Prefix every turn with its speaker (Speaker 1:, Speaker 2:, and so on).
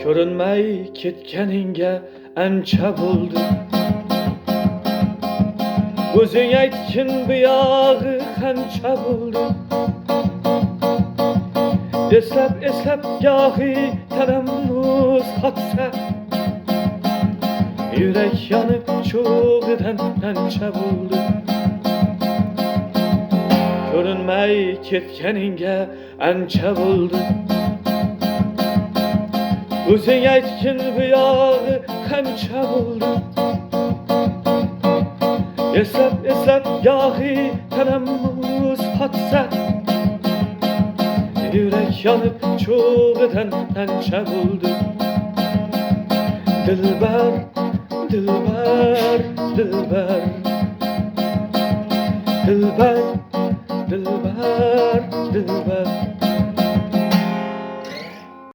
Speaker 1: Ko'rinmay ketganingga ancha bo'ldi. O'zing aytgin buyog'i qancha bo'ldi. Eslab gohi tanam muz qotsa, yurak yonib cho'g'idan ancha bo'ldi. Ko'rinmay ketganingga ancha bo'ldi. O'zing aytgin buyog'i qancha bo'ldi. Eslab gohi tanam muz qotsa, yurak yonib cho'g'idan ancha bo'ldi. Dilbar, dilbar, dilbar, dilbar, dilbar, dilbar.